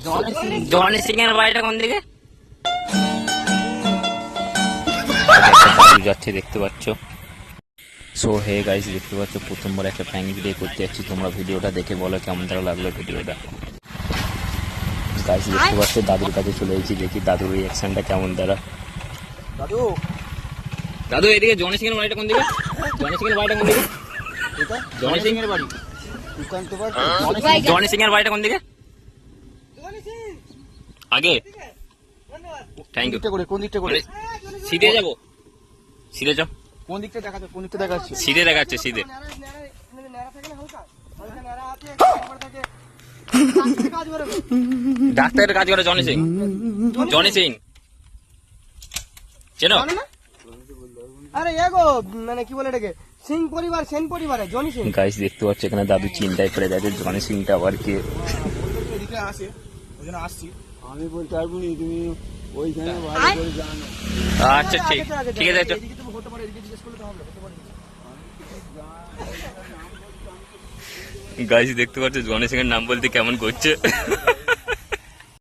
Johnny Singh এর বাড়িটা কোন দিকে? যাচ্ছে দেখতে পাচ্ছ। সো হে গাইস, দেখতে পাচ্ছ প্রথমবার একটা প্র্যাঙ্ক ভিডিও করতে যাচ্ছি। তোমরা ভিডিওটা দেখে বলো কেমন তারা লাগলো ভিডিওটা। গাইস দেখতে পাচ্ছ দাদুর কাছে চলে এসেছি, দেখি দাদুর রিয়াকশনটা কেমন তারা। দাদু দাদু এদিকে জনি সিং এর বাড়িটা কোন দিকে? জনি সিং এর বাড়িটা কোন দিকে? এটা জনি সিং এর বাড়ি দোকান তো বাড়ি জনি সিং এর বাড়িটা কোন দিকে? আগে থ্যাংক ইউ। কোন দিকটা করে সিধে যাবো, সিধে যাও। কোন দিকটা দেখাচ্ছে? কোন দিকটা দেখাচ্ছে? সিধে দেখাচ্ছে, সিধে। ডাক্তারের কাজ করে জনি সিং। জনি সিং চেনো? আরে এগো মানে কি বলে এটাকে, সিং পরিবার, সেন পরিবারে জনি সিং। গাইস দেখতে পাচ্ছ এখানে দাদু চিন্তায় পড়ে যাচ্ছে জনি সিংটা আবার কে। এদিকে আসে ওইজন্য আসছি। আমি বলতে পারবো না, তুমি ওইখানে ভালো করে জানো। আচ্ছা ঠিক ঠিক আছে। এদিকে তুমি হতে পারে, এদিকে জিজ্ঞেস করলে তো হবে, হতে পারে। গাইস দেখতে পাচ্ছ জনি সিং এর নাম বলতে কেমন করছে।